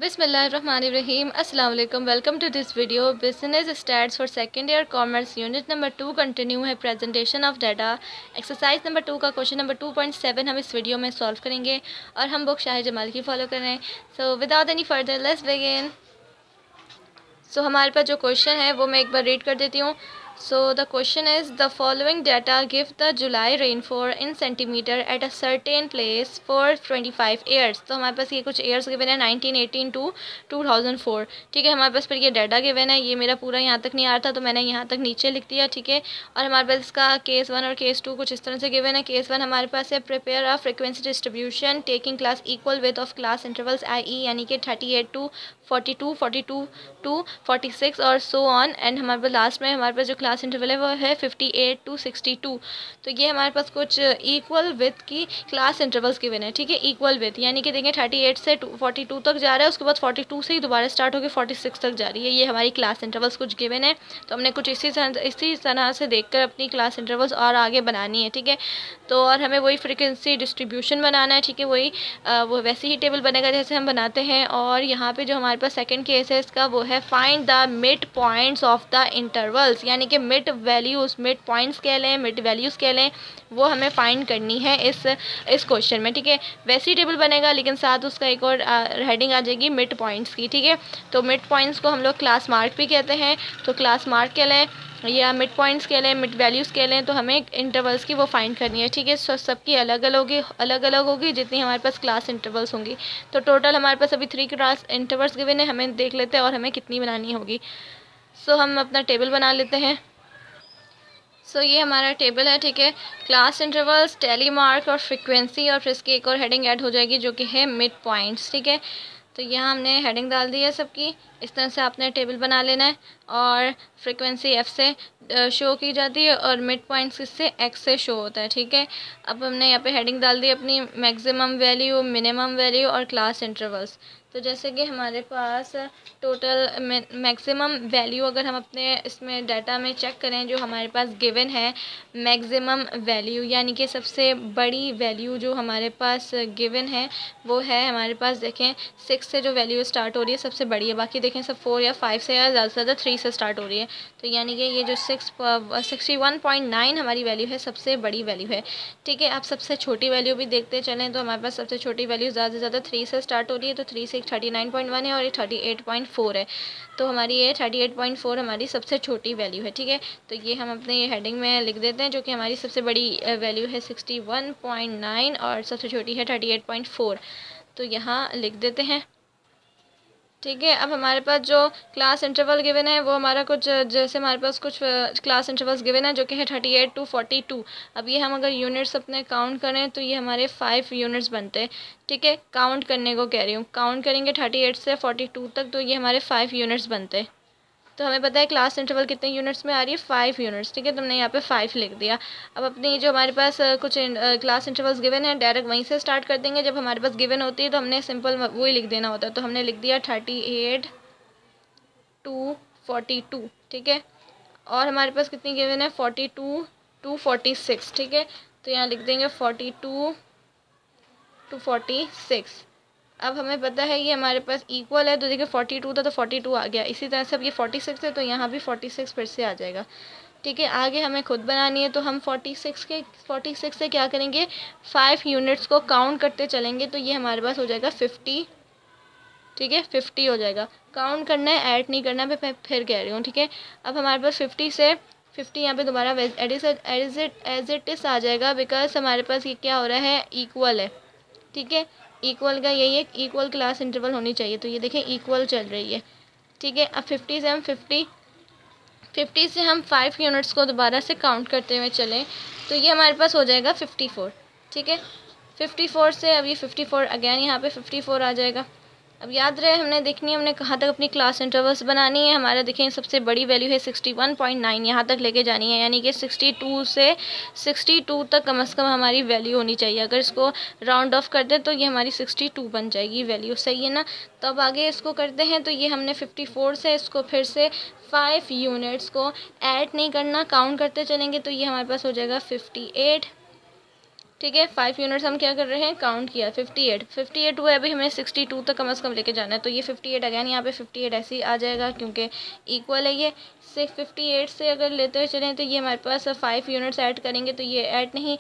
बिस्मिल्लाहिर्रहमानिर्रहीम अस्सलाम वालेकुम। Welcome to this video. Business stats for second year commerce unit number 2 continue है। Presentation of data exercise number 2 का question number 2.7 हम इस वीडियो में सॉल्व करेंगे और हम बुक शाहिद जमाल की फॉलो कर रहे हैं। So without any further let's begin. So हमारे पास जो क्वेश्चन है वो मैं एक बार रीड कर देती हूँ। So the question is the following data give the July rainfall in centimetre at a certain place for 25 years. तो हमारे पास ये कुछ ईयर्स गिवन है 1918 टू 2004। ठीक है, हमारे पास फिर ये डाटा गिवन है। ये मेरा पूरा यहाँ तक नहीं आ रहा था तो मैंने यहाँ तक नीचे लिख दिया। ठीक है, और हमारे पास इसका केस 1 और केस 2 कुछ इस तरह से गिवन है। केस 1 हमारे पास है prepare a frequency distribution taking class equal with of class intervals I यानी कि 38 टू 42, 42 टू 46 और सो ऑन। एंड हमारे पास लास्ट में हमारे पास जो क्लास इंटरवल है वो है 58 टू 62। तो ये हमारे पास कुछ इक्वल विथ की क्लास इंटरवल्स गिवन है। ठीक है, इक्वल विथ यानी कि देखें 38 से 42 तक जा रहा है, उसके बाद 42 से ही दोबारा स्टार्ट होकर 46 तक जा रही है। ये हमारी क्लास इंटरवल्स कुछ गिवन है। तो हमने कुछ इसी तरह से देखकर अपनी क्लास इंटरवल्स और आगे बनानी है। ठीक है, तो और हमें वही फ्रिक्वेंसी डिस्ट्रीब्यूशन बनाना है। ठीक है, वही वो वैसे ही टेबल बनेगा जैसे हम बनाते हैं। और यहाँ पे जो हमारे पास सेकंड केस है इसका वो है find the mid points of the intervals यानी कि मिड वैल्यूज़, मिड पॉइंट्स कह लें, मिड वैल्यूज़ कह लें, वो हमें फाइंड करनी है इस क्वेश्चन में। ठीक है, वैसे ही टेबल बनेगा लेकिन साथ उसका एक और हेडिंग आ जाएगी मिड पॉइंट्स की। ठीक है, तो मिड पॉइंट्स को हम लोग क्लास मार्क भी कहते हैं। तो क्लास मार्क कह लें या मिड पॉइंट्स के लिए, मिड वैल्यूज़ के लिए, तो हमें इंटरवल्स की वो फाइंड करनी है। ठीक है, सबकी अलग अलग होगी जितनी हमारे पास क्लास इंटरवल्स होंगी। तो टोटल हमारे पास अभी 3 क्लास इंटरवल्स गिवन है, हमें देख लेते हैं और हमें कितनी बनानी होगी। सो हम अपना टेबल बना लेते हैं। सो ये हमारा टेबल है। ठीक है, क्लास इंटरवल्स, टेली मार्क और फ्रिक्वेंसी, और फिर इसकी एक और हेडिंग ऐड हो जाएगी जो कि है मिड पॉइंट्स। ठीक है, तो यहाँ हमने हेडिंग डाल दी है सबकी। इस तरह से आपने टेबल बना लेना है और फ्रिक्वेंसी एफ से शो की जाती है और मिड पॉइंट्स इससे एक्स से शो होता है। ठीक है, अब हमने यहाँ पे हेडिंग डाल दी अपनी मैक्सिमम वैल्यू, मिनिमम वैल्यू और क्लास इंटरवल्स। तो जैसे कि हमारे पास टोटल मैक्सिमम वैल्यू अगर हम अपने इसमें डाटा में चेक करें जो हमारे पास गिवन है, मैक्सिमम वैल्यू यानी कि सबसे बड़ी वैल्यू जो हमारे पास गिवन है वो है हमारे पास, देखें 6 से जो वैल्यू स्टार्ट हो रही है सबसे बड़ी है। बाकी देखें सब 4 या 5 से या ज़्यादा से ज़्यादा 3 से स्टार्ट हो रही है। तो यानी कि ये जो 61.9 हमारी वैल्यू है सबसे बड़ी वैल्यू है। ठीक है, आप सबसे छोटी वैल्यू भी देखते चलें तो हमारे पास सबसे छोटी वैल्यू ज़्यादा से ज़्यादा 3 से स्टार्ट हो रही है। तो 3 से 39.1 है और ये 38.4 है। तो हमारी ये 38.4 हमारी सबसे छोटी वैल्यू है। ठीक है, तो ये हम अपने ये हेडिंग में लिख देते हैं जो कि हमारी सबसे बड़ी वैल्यू है 61.9 और सबसे छोटी है 38.4। तो यहाँ लिख देते हैं। ठीक है, अब हमारे पास जो क्लास इंटरवल गिवन है वो हमारा कुछ जैसे हमारे पास कुछ क्लास इंटरवल्स गिवन है जो कि है 38 टू 42। अब ये हम अगर यूनिट्स अपने काउंट करें तो ये हमारे 5 यूनिट्स बनते हैं। ठीक है, काउंट करने को कह रही हूँ, काउंट करेंगे 38 से 42 तक तो ये हमारे 5 यूनिट्स बनते हैं। तो हमें पता है क्लास इंटरवल कितने यूनिट्स में आ रही है, 5 यूनिट्स। ठीक है, तुमने यहाँ पे 5 लिख दिया। अब अपनी जो हमारे पास कुछ क्लास इंटरवल्स गिवन है डायरेक्ट वहीं से स्टार्ट कर देंगे। जब हमारे पास गिवन होती है तो हमने सिंपल वही लिख देना होता है। तो हमने लिख दिया 38 टू 42। ठीक है, और हमारे पास कितनी गिवन है 42 टू 46। ठीक है, तो यहाँ लिख देंगे 42 टू 46। अब हमें पता है ये हमारे पास इक्वल है तो देखिए 42 था तो 42 आ गया। इसी तरह से अब ये 46 है तो यहाँ भी 46 फिर से आ जाएगा। ठीक है, आगे हमें खुद बनानी है तो हम 46 से क्या करेंगे, 5 यूनिट्स को काउंट करते चलेंगे तो ये हमारे पास हो जाएगा 50। ठीक है, 50 हो जाएगा। काउंट करना है, ऐड नहीं करना, मैं फिर कह रही हूँ। ठीक है, अब हमारे पास 50 से 50 यहाँ पे दोबारा एज इट इज़ आ जाएगा बिकॉज हमारे पास ये क्या हो रहा है, इक्वल है। ठीक है, इक्वल का यही है, इक्वल क्लास इंटरवल होनी चाहिए। तो ये देखें इक्वल चल रही है। ठीक है, अब 50 से हम 5 यूनिट्स को दोबारा से काउंट करते हुए चलें तो ये हमारे पास हो जाएगा 54। ठीक है, 54 से अब ये 54 अगेन यहाँ पे 54 आ जाएगा। अब याद रहे हमने देखनी है हमने कहाँ तक अपनी क्लास इंटरवल्स बनानी है। हमारा देखें सबसे बड़ी वैल्यू है 61.9, यहाँ तक लेके जानी है यानी कि 62 से 62 तक कम से कम हमारी वैल्यू होनी चाहिए। अगर इसको राउंड ऑफ कर दें तो ये हमारी 62 बन जाएगी वैल्यू, सही है ना। तो अब आगे इसको करते हैं तो ये हमने 54 से इसको फिर से 5 यूनिट्स को ऐड नहीं करना, काउंट करते चलेंगे तो ये हमारे पास हो जाएगा 58। ठीक है। 5 यूनिट्स हम क्या कर रहे हैं, काउंट किया 58 हुआ, अभी हमें 62 तक कम से कम लेके जाना है। तो ये 58 अगैन यहाँ पे 58 ऐसे ही आ जाएगा क्योंकि इक्वल है ये। 58 से अगर लेते हुए चलें तो ये हमारे पास 5 यूनिट्स ऐड करेंगे तो ये ऐड नहीं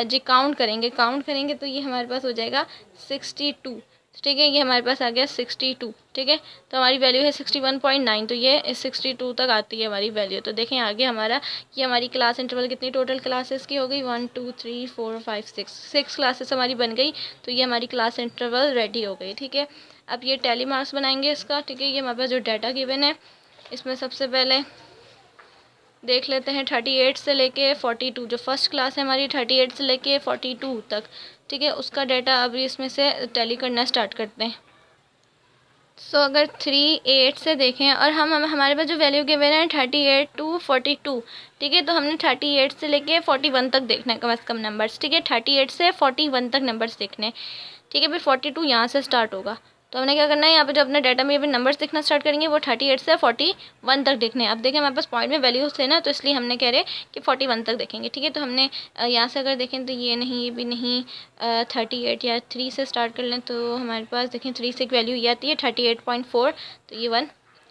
जी काउंट करेंगे तो ये हमारे पास हो जाएगा 62। ठीक है, ये हमारे पास आ गया 62। ठीक है, तो हमारी वैल्यू है 61.9, तो ये 62 तक आती है हमारी वैल्यू। तो देखें आगे हमारा ये हमारी क्लास इंटरवल कितनी टोटल क्लासेस की हो गई, 1 2 3 4 5 6 क्लासेस हमारी बन गई। तो ये हमारी क्लास इंटरवल रेडी हो गई। ठीक है, अब ये टैली मार्क्स बनाएंगे इसका। ठीक है, ये हमारे पास जो डाटा गिवन है इसमें सबसे पहले देख लेते हैं 38 से लेके 42, जो फर्स्ट क्लास है हमारी 38 से लेके 42 तक। ठीक है, उसका डाटा अभी इसमें से टैली करना स्टार्ट करते हैं। सो अगर 38 से देखें और हम हमारे पास जो वैल्यू गिवन है 38 टू 42। ठीक है, तो हमने 38 से लेके 41 तक देखना है कम से कम नंबर्स। ठीक है, 38 से 41 तक नंबर्स देखने हैं। ठीक है, फिर 42 यहाँ से स्टार्ट होगा। तो हमने क्या करना है, यहाँ पे जो अपने डाटा में अभी नंबर्स देखना स्टार्ट करेंगे वो 38 से 41 तक देखने हैं। अब देखें हमारे पास पॉइंट में वैल्यूज थे ना, तो इसलिए हमने कह रहे कि 41 तक देखेंगे। ठीक है, तो हमने यहाँ से अगर देखें तो ये नहीं, ये भी नहीं, 38 या 3 से स्टार्ट कर लें तो हमारे पास देखें 3 से एक वैल्यू ये आती है 38.4, तो ये 1।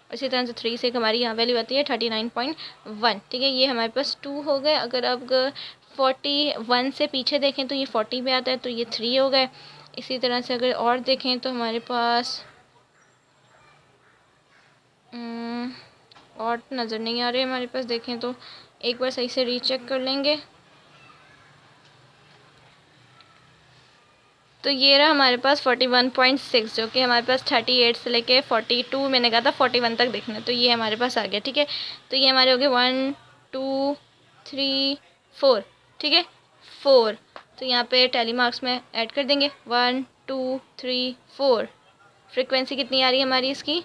इसी तरह से 3 से एक हमारी यहाँ वैल्यू आती है 39.1। ठीक है, ये हमारे पास 2 हो गए। अगर अब 41 से पीछे देखें तो ये 40 पे आता है, तो ये 3 हो गए। इसी तरह से अगर और देखें तो हमारे पास और नज़र नहीं आ रहे हमारे पास। देखें तो एक बार सही से रीचेक कर लेंगे। तो ये रहा हमारे पास 41.6, जो कि हमारे पास 38 से लेके 42, मैंने कहा था 41 तक देखना है, तो ये हमारे पास आ गया। ठीक है, तो ये हमारे हो गए 1 2 3 4। ठीक है, 4। तो यहाँ पे टैली मार्क्स में ऐड कर देंगे 1 2 3 4। फ्रीक्वेंसी कितनी आ रही है हमारी इसकी,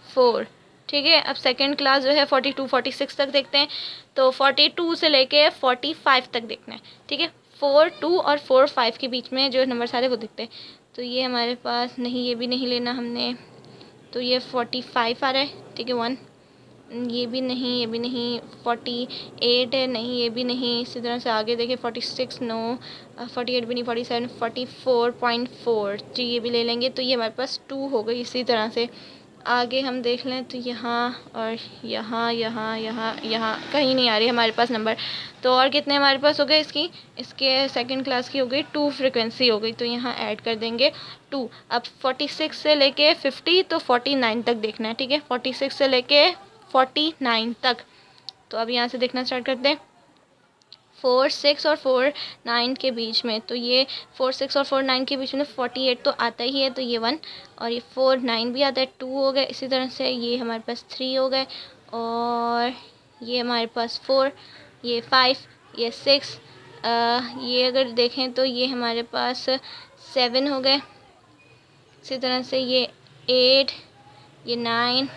4। ठीक है, अब सेकंड क्लास जो है 42 46 तक देखते हैं। तो 42 से लेके 45 तक देखना है। ठीक है, 4 2 और 4 5 के बीच में जो नंबर सारे वो दिखते हैं। तो ये हमारे पास नहीं, ये भी नहीं लेना हमने, तो ये 45 आ रहा है। ठीक है, 1। ये भी नहीं, ये भी नहीं, 48 है, नहीं ये भी नहीं। इसी तरह से आगे देखिए 46 नो, 48 भी नहीं, 47 44.4 जी ये भी ले लेंगे। तो ये हमारे पास 2 हो गई। इसी तरह से आगे हम देख लें तो यहाँ और यहाँ यहाँ कहीं नहीं आ रही हमारे पास नंबर। तो और कितने हमारे पास हो गए, इसके सेकंड क्लास की हो गई 2 फ्रिक्वेंसी हो गई। तो यहाँ ऐड कर देंगे 2। अब 46 से लेके 50 तो 49 तक देखना है। ठीक है, 46 से लेके 49 तक। तो अब यहाँ से देखना स्टार्ट करते हैं 4 6 और 4 9 के बीच में। तो ये 4 6 और 4 9 के बीच में 48 तो आता ही है, तो ये 1। और ये 4 9 भी आता है, 2 हो गए। इसी तरह से ये हमारे पास 3 हो गए, और ये हमारे पास 4, ये 5, ये 6, ये अगर देखें तो ये हमारे पास 7 हो गए। इसी तरह से ये 8, ये 9,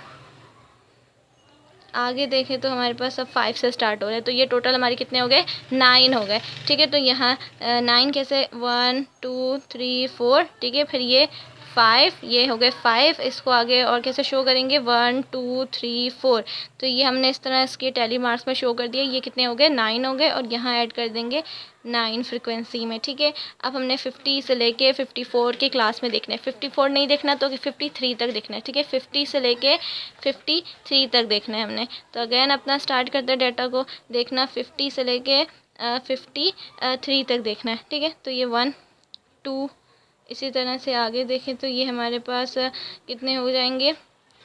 आगे देखें तो हमारे पास अब 5 से स्टार्ट हो रहे हैं। तो ये टोटल हमारे कितने हो गए, 9 हो गए। ठीक है, तो यहाँ 9 कैसे, 1 2 3 4। ठीक है, फिर ये 5, ये हो गए 5। इसको आगे और कैसे शो करेंगे, 1 2 3 4। तो ये हमने इस तरह इसके टैली मार्क्स में शो कर दिया। ये कितने हो गए, 9 हो गए, और यहाँ ऐड कर देंगे 9 फ्रिक्वेंसी में। ठीक है, अब हमने 50 से लेके 54 की क्लास में देखना है। 54 नहीं देखना तो 53 तक देखना है। ठीक है, 50 से लेके 53 तक देखना है हमने। तो अगेन अपना स्टार्ट करते हैं डाटा को देखना, 50 से लेके 53 तक देखना है। ठीक है, तो ये 1 2। इसी तरह से आगे देखें तो ये हमारे पास कितने हो जाएंगे,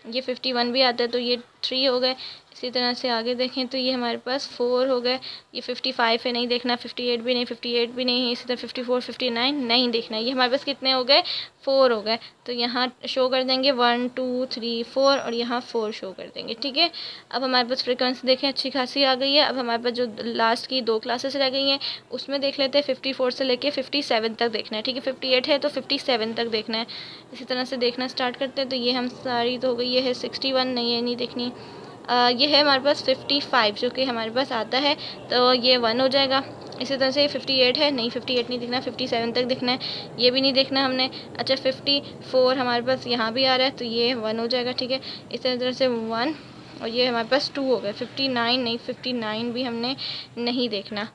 ये 51 भी आता है, तो ये 3 हो गए। इसी तरह से आगे देखें तो ये हमारे पास 4 हो गए। ये 55 है, नहीं देखना, 58 भी नहीं, 58 भी नहीं, इसी तरह 54 59 नहीं देखना। ये हमारे पास कितने हो गए, 4 हो गए। तो यहाँ शो कर देंगे 1 2 3 4, और यहाँ 4 शो कर देंगे। ठीक है, अब हमारे पास फ्रिक्वेंसी देखें अच्छी खासी आ गई है। अब हमारे पास जो लास्ट की 2 क्लासेस रह गई हैं उसमें देख लेते हैं 54 से लेके 57 तक देखना है। ठीक है, 58 है तो 57 तक देखना है। इसी तरह से देखना स्टार्ट करते हैं। तो ये हम सारी तो हो गई, ये है 61, नहीं है नहीं देखनी। ये है हमारे पास 55 जो कि हमारे पास आता है, तो ये 1 हो जाएगा। इसी तरह से 58 है, नहीं 58 नहीं देखना, 57 तक देखना है, ये भी नहीं देखना हमने। अच्छा 54 हमारे पास यहाँ भी आ रहा है, तो ये 1 हो जाएगा। ठीक है, इस तरह से 1, और ये हमारे पास 2 हो गए। 59 नहीं, 59 भी हमने नहीं देखना।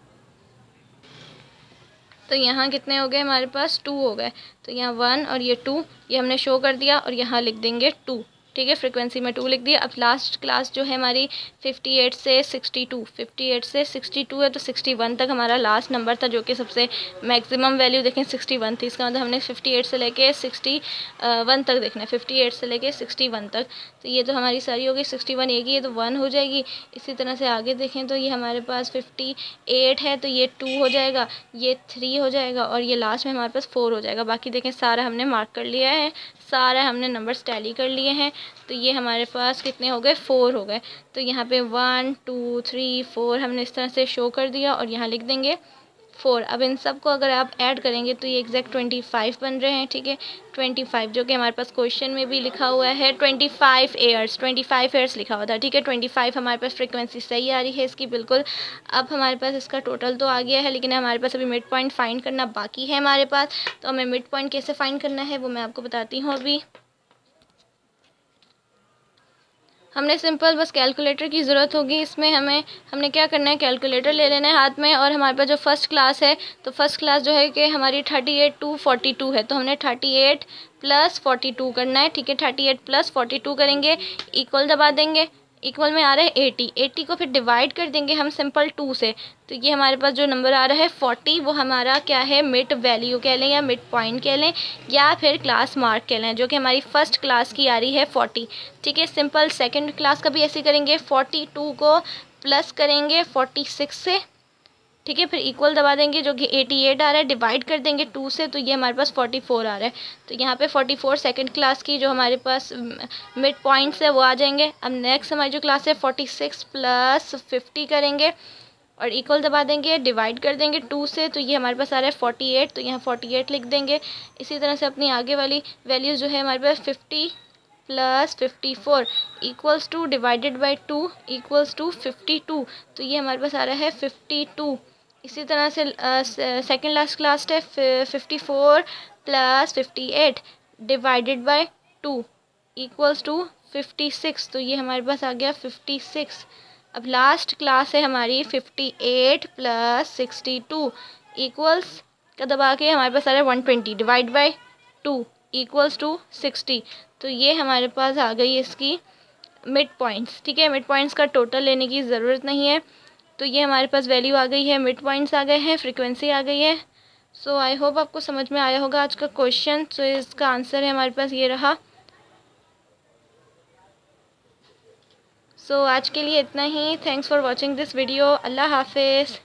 तो यहाँ कितने हो गए हमारे पास 2 हो गए। तो यहाँ 1 और ये 2 ये हमने शो कर दिया और यहाँ लिख देंगे 2, ठीक है, फ्रीक्वेंसी में 2 लिख दिया। अब लास्ट क्लास जो है हमारी 58 से 62, 58 से 62 है, तो 61 तक हमारा लास्ट नंबर था, जो कि सबसे मैक्सिमम वैल्यू देखें 61 थी। इसका मतलब हमने 58 से लेके 61 तक देखना है, 58 से लेके 61 तक। तो ये तो हमारी सारी हो गई, 61 एक ही है तो 1 हो जाएगी। इसी तरह से आगे देखें तो ये हमारे पास 58 है तो ये 2 हो जाएगा, ये 3 हो जाएगा और ये लास्ट में हमारे पास 4 हो जाएगा। बाकी देखें सारा हमने मार्क कर लिया है, सारा हमने नंबर्स टैली कर लिए हैं। तो ये हमारे पास कितने हो गए, 4 हो गए। तो यहाँ पे 1 2 3 4 हमने इस तरह से शो कर दिया और यहाँ लिख देंगे 4। अब इन सब को अगर आप ऐड करेंगे तो ये एग्जैक्ट 25 बन रहे हैं, ठीक है, 25, जो कि हमारे पास क्वेश्चन में भी लिखा हुआ है 25 ईयर्स, 25 ईयर्स लिखा हुआ था, ठीक है। 25 हमारे पास फ्रीक्वेंसी सही आ रही है इसकी बिल्कुल। अब हमारे पास इसका टोटल तो आ गया है, लेकिन हमारे पास अभी मिड पॉइंट फाइंड करना बाकी है हमारे पास। तो हमें मिड पॉइंट कैसे फाइंड करना है वो मैं आपको बताती हूँ अभी। हमने सिंपल बस कैलकुलेटर की ज़रूरत होगी इसमें। हमने क्या करना है, कैलकुलेटर ले लेना है हाथ में, और हमारे पास जो फर्स्ट क्लास है, तो फर्स्ट क्लास जो है कि हमारी 38 टू 42 है, तो हमने 38 प्लस 42 करना है, ठीक है। 38 प्लस 42 करेंगे, इक्वल दबा देंगे, इक्वल में आ रहा है 80, 80 को फिर डिवाइड कर देंगे हम सिंपल 2 से। तो ये हमारे पास जो नंबर आ रहा है 40, वो हमारा क्या है, मिड वैल्यू कह लें या मिड पॉइंट कह लें या फिर क्लास मार्क कह लें, जो कि हमारी फर्स्ट क्लास की आ रही है 40, ठीक है। सिंपल सेकंड क्लास का भी ऐसे करेंगे, 42 को प्लस करेंगे 46 से, ठीक है, फिर इक्वल दबा देंगे, जो कि 88 आ रहा है, डिवाइड कर देंगे 2 से, तो ये हमारे पास 44 आ रहा है। तो यहाँ पे 44 सेकंड क्लास की जो हमारे पास मिड पॉइंट्स है वो आ जाएंगे। अब नेक्स्ट हमारी जो क्लास है 46 प्लस 50 करेंगे और इक्वल दबा देंगे, डिवाइड कर देंगे 2 से, तो ये हमारे पास आ रहा है 48, तो यहाँ 48 लिख देंगे। इसी तरह से अपनी आगे वाली वैल्यूज़ जो है हमारे पास 50 plus 54 equals to divided by 2 equals to 52, तो ये हमारे पास आ रहा है 52। इसी तरह से सेकंड लास्ट क्लास है 54 plus 58 divided by 2 equals to 56, तो ये हमारे पास आ गया 56। अब लास्ट क्लास है हमारी 58 प्लस 62 इक्वल्स का दबा के हमारे पास आ रहा है 120 डिवाइड बाय 2 इक्वल्स टू 60, तो ये हमारे पास आ गई इसकी मिड पॉइंट्स, ठीक है। मिड पॉइंट्स का टोटल लेने की ज़रूरत नहीं है। तो ये हमारे पास वैल्यू आ गई है, मिड पॉइंट्स आ गए हैं, फ्रीक्वेंसी आ गई है। सो आई होप आपको समझ में आया होगा आज का क्वेश्चन। सो इसका आंसर है हमारे पास ये रहा। सो आज के लिए इतना ही। Thanks for watching this video. अल्लाह हाफिज़।